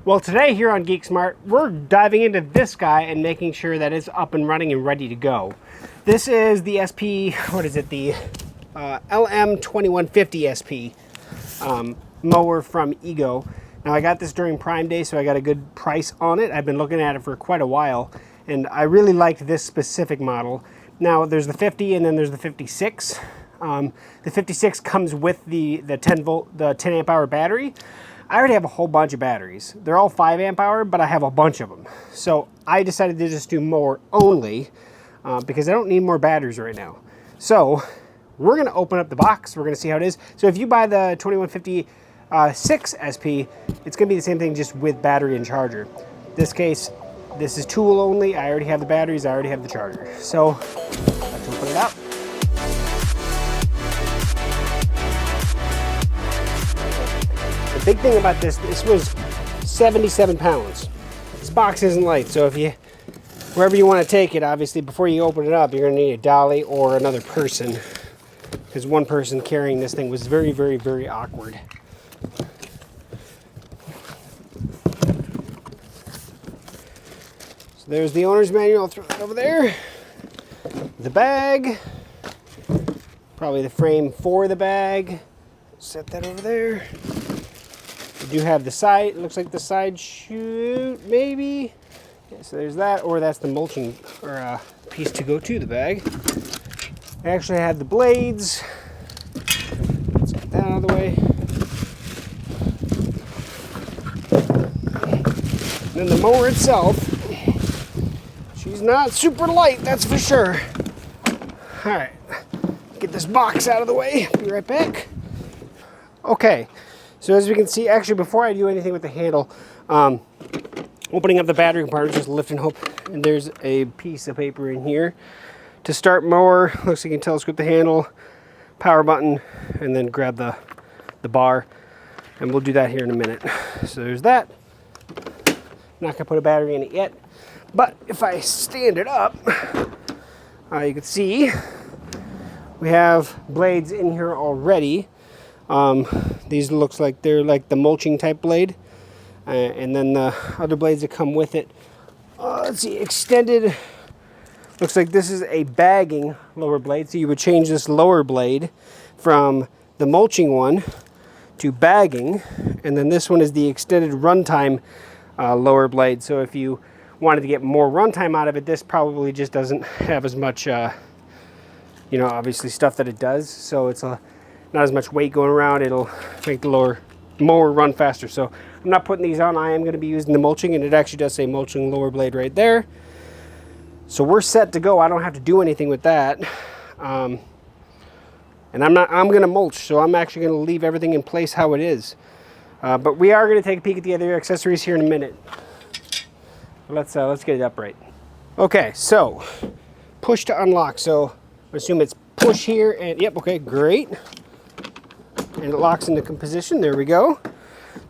Well, today here on GeekSmart, we're diving into this guy and making sure that it's up and running and ready to go. This is the SP, what is it, the LM2150SP mower from EGO. Now I got this during Prime Day, so I got a good price on it. I've been looking at it for quite a while, and I really liked this specific model. Now there's the 50 and then there's the 56. The 56 comes with the 10 amp hour battery. I already have a whole bunch of batteries. They're all 5 amp hour, but I have a bunch of them. So I decided to just do mower only because I don't need more batteries right now. So we're gonna open up the box. We're gonna see how it is. So if you buy the 2150 SP, it's gonna be the same thing, just with battery and charger. In this case, this is tool only. I already have the batteries, I already have the charger. So let's open it up. The big thing about this was 77 pounds. This box isn't light, so if you, wherever you want to take it, obviously before you open it up, you're gonna need a dolly or another person, because one person carrying this thing was very, very, very awkward. So there's the owner's manual. I'll throw it over there. The bag, probably the frame for the bag. Set that over there. We do have the side, it looks like the side chute, maybe. Yeah, so there's that, or that's the mulching or piece to go to the bag. I actually have the blades. Let's get that out of the way. And then the mower itself, she's not super light, that's for sure. All right, get this box out of the way. Be right back. Okay. So as we can see, actually before I do anything with the handle, opening up the battery compartment, just lift and hope, and there's a piece of paper in here. To start mower, looks like you can telescope the handle, power button, and then grab the bar, and we'll do that here in a minute. So there's that. Not gonna put a battery in it yet, but if I stand it up, you can see we have blades in here already. These looks like they're like the mulching type blade, and then the other blades that come with it. Let's see, extended. Looks like this is a bagging lower blade, so you would change this lower blade from the mulching one to bagging, and then this one is the extended runtime lower blade. So if you wanted to get more runtime out of it, this probably just doesn't have as much, you know, obviously stuff that it does. So it's not as much weight going around. It'll make the mower run faster. So I'm not putting these on. I am going to be using the mulching, and it actually does say mulching lower blade right there. So we're set to go. I don't have to do anything with that. And I'm going to mulch, so I'm actually going to leave everything in place how it is. But we are going to take a peek at the other accessories here in a minute. Let's get it upright. Okay, so push to unlock. So I assume it's push here, and yep, okay, great. And it locks into position. There we go.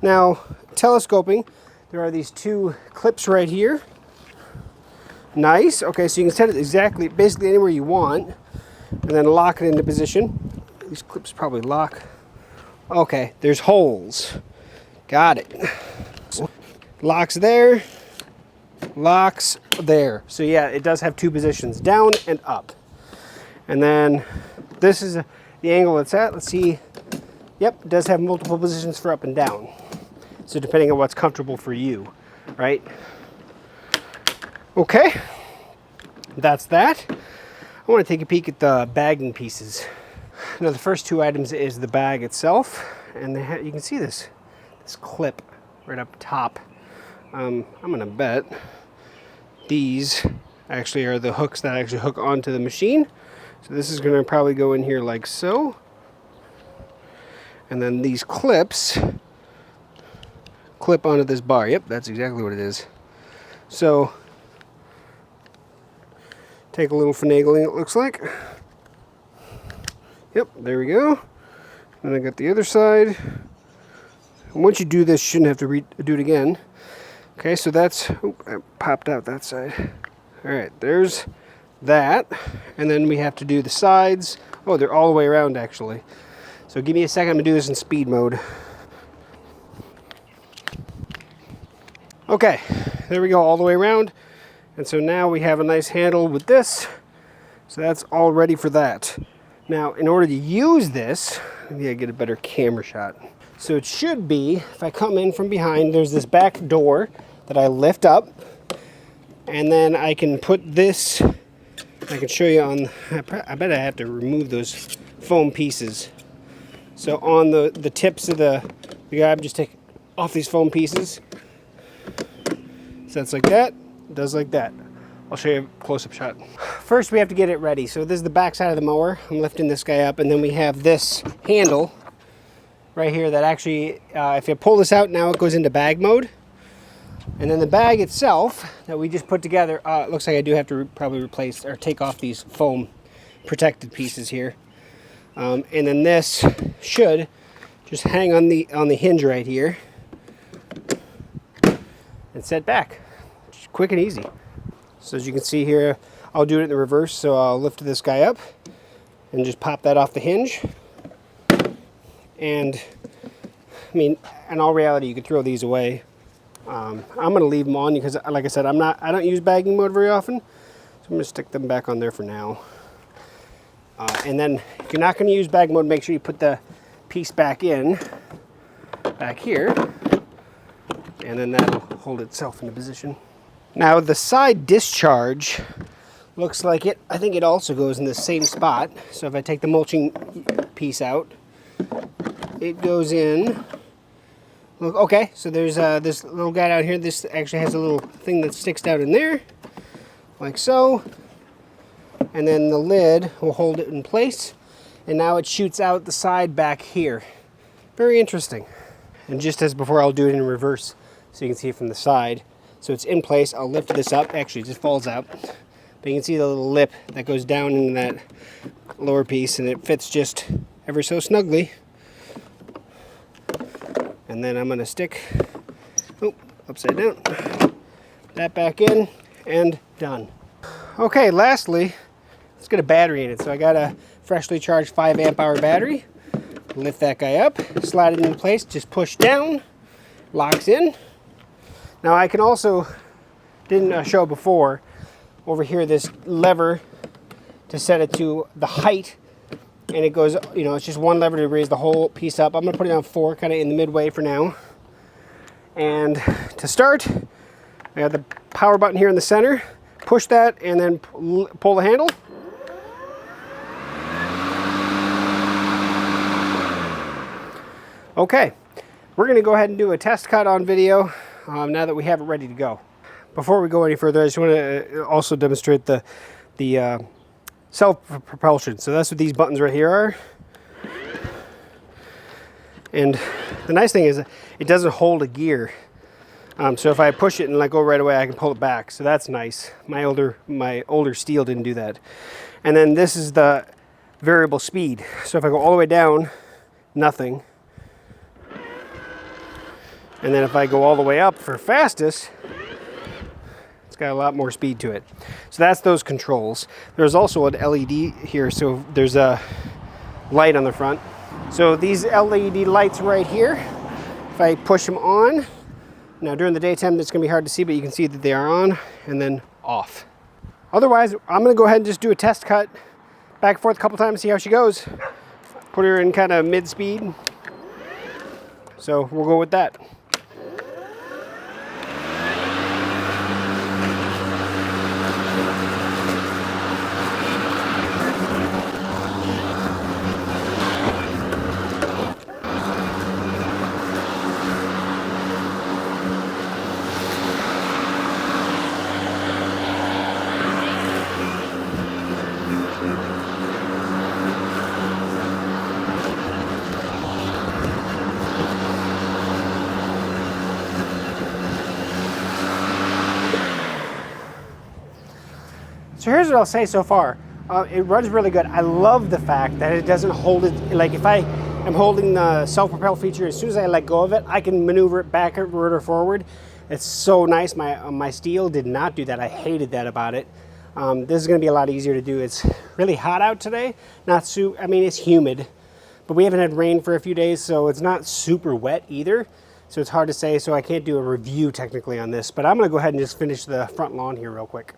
Now, telescoping, there are these two clips right here. Nice. Okay, so you can set it exactly, basically anywhere you want, and then lock it into position. These clips probably lock. Okay, there's holes. Got it. Locks there. Locks there. So yeah, it does have two positions, down and up. And then this is the angle it's at. Let's see. Yep, it does have multiple positions for up and down. So depending on what's comfortable for you, right? Okay, that's that. I want to take a peek at the bagging pieces. Now the first two items is the bag itself, and you can see this clip right up top. I'm gonna bet these actually are the hooks that actually hook onto the machine. So this is gonna probably go in here like so. And then these clips clip onto this bar. Yep, that's exactly what it is. So take a little finagling, it looks like. Yep, there we go. And I got the other side. And once you do this, you shouldn't have to do it again. Okay, so that's, oh, I popped out that side. All right, there's that. And then we have to do the sides. Oh, they're all the way around actually. So give me a second, I'm gonna do this in speed mode. Okay, there we go, all the way around. And so now we have a nice handle with this. So that's all ready for that. Now, in order to use this, maybe I get a better camera shot. So it should be, if I come in from behind, there's this back door that I lift up. And then I can put this, I can show you on, I bet I have to remove those foam pieces. So on the tips of the guide, just take off these foam pieces. So that's like that, does like that. I'll show you a close-up shot. First we have to get it ready. So this is the back side of the mower. I'm lifting this guy up, and then we have this handle right here that actually, if you pull this out, now it goes into bag mode. And then the bag itself that we just put together, it looks like I do have to probably replace or take off these foam protected pieces here. And then this should just hang on the hinge right here and set back. Just quick and easy. So as you can see here, I'll do it in the reverse. So I'll lift this guy up and just pop that off the hinge. And I mean, in all reality, you could throw these away. I'm going to leave them on because, like I said, I don't use bagging mode very often. So I'm going to stick them back on there for now. And then if you're not going to use bag mode, make sure you put the piece back in, back here. And then that'll hold itself into position. Now the side discharge looks like it, I think it also goes in the same spot. So if I take the mulching piece out, it goes in. Look, okay, so there's this little guy down here. This actually has a little thing that sticks out in there, like so. And then the lid will hold it in place. And now it shoots out the side back here. Very interesting. And just as before, I'll do it in reverse so you can see it from the side. So it's in place. I'll lift this up. Actually, it just falls out. But you can see the little lip that goes down into that lower piece, and it fits just ever so snugly. And then I'm going to stick, upside down, that back in, and done. Okay, lastly, let's get a battery in it. So I got a freshly charged 5 amp hour battery. Lift that guy up, slide it into place, just push down, locks in. Now I can also, didn't show before, over here this lever to set it to the height. And it goes, you know, it's just one lever to raise the whole piece up. I'm going to put it on 4, kind of in the midway for now. And to start, I got the power button here in the center. Push that and then pull the handle. Okay, we're going to go ahead and do a test cut on video now that we have it ready to go. Before we go any further, I just want to also demonstrate the self-propulsion. So that's what these buttons right here are. And the nice thing is it doesn't hold a gear. So if I push it and let go right away, I can pull it back. So that's nice. My older Stihl didn't do that. And then this is the variable speed. So if I go all the way down, nothing. And then if I go all the way up for fastest, it's got a lot more speed to it. So that's those controls. There's also an LED here, so there's a light on the front. So these LED lights right here, if I push them on, now during the daytime it's going to be hard to see, but you can see that they are on and then off. Otherwise, I'm going to go ahead and just do a test cut back and forth a couple times, see how she goes. Put her in kind of mid-speed. So we'll go with that. So here's what I'll say so far. It runs really good. I love the fact that it doesn't hold it, like if I am holding the self-propel feature, as soon as I let go of it, I can maneuver it backward or forward. It's so nice. My Stihl did not do that. I hated that about it. This is gonna be a lot easier to do. It's really hot out today. I mean, it's humid, but we haven't had rain for a few days, so it's not super wet either. so it's hard to say, so I can't do a review technically on this, but I'm gonna go ahead and just finish the front lawn here real quick.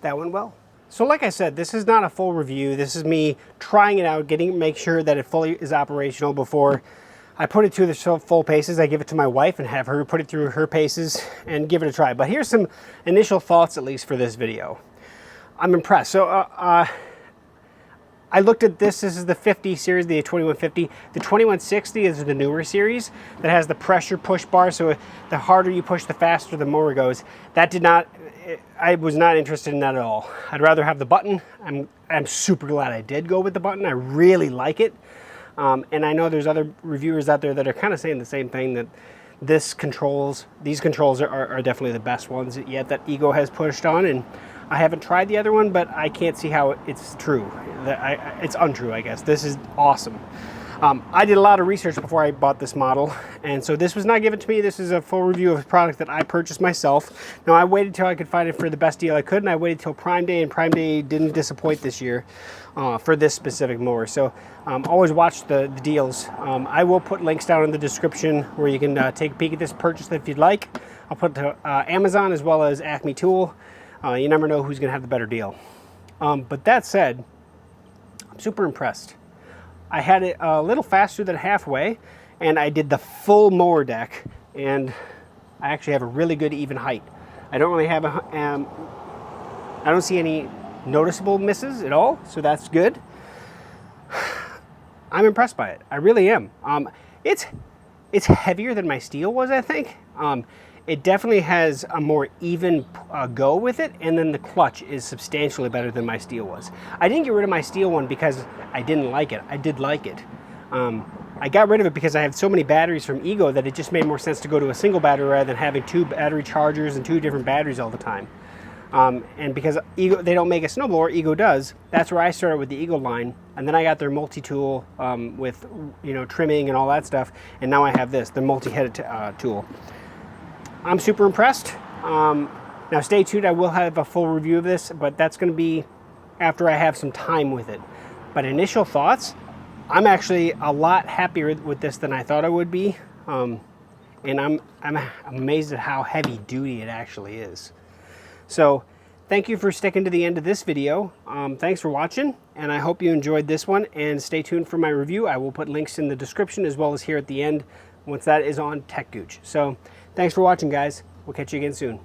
That went well. So like I said, this is not a full review. This is me trying it out, make sure that it fully is operational before I put it through the full paces. I give it to my wife and have her put it through her paces and give it a try. But here's some initial thoughts, at least for this video. I'm impressed. So I looked at this. This is the 50 series, the 2150. The 2160 is the newer series that has the pressure push bar. So the harder you push, the faster the mower goes. That did not, I was not interested in that at all. I'd rather have the button. I'm super glad I did go with the button. I really like it. And I know there's other reviewers out there that are kind of saying the same thing, that these controls are definitely the best ones yet that EGO has pushed on. And I haven't tried the other one, but I can't see how it's true. It's untrue, I guess. This is awesome. I did a lot of research before I bought this model, and so this was not given to me. This is a full review of a product that I purchased myself. Now, I waited till I could find it for the best deal I could, and I waited till Prime Day, and Prime Day didn't disappoint this year for this specific mower. So always watch the deals. I will put links down in the description where you can take a peek at this purchase if you'd like. I'll put to Amazon as well as Acme Tool. You never know who's gonna have the better deal. But that said, I'm super impressed. I had it a little faster than halfway, and I did the full mower deck, and I actually have a really good even height. I don't really have I don't see any noticeable misses at all, so that's good. I'm impressed by it. I really am. It's heavier than my Stihl was, I think. It definitely has a more even go with it, and then the clutch is substantially better than my Stihl was. I didn't get rid of my Stihl one because I didn't like it. I did like it. I got rid of it because I have so many batteries from EGO that it just made more sense to go to a single battery rather than having 2 battery chargers and 2 different batteries all the time. And because EGO, they don't make a snowblower, EGO does. That's where I started with the EGO line, and then I got their multi-tool with trimming and all that stuff, and now I have this, the multi-headed tool. I'm super impressed. Now stay tuned, I will have a full review of this, but that's going to be after I have some time with it. But initial thoughts, I'm actually a lot happier with this than I thought I would be. And I'm amazed at how heavy duty it actually is. So thank you for sticking to the end of this video. Thanks for watching, and I hope you enjoyed this one, and stay tuned for my review. I will put links in the description as well as here at the end once that is on Tech Gooch. So thanks for watching, guys. We'll catch you again soon.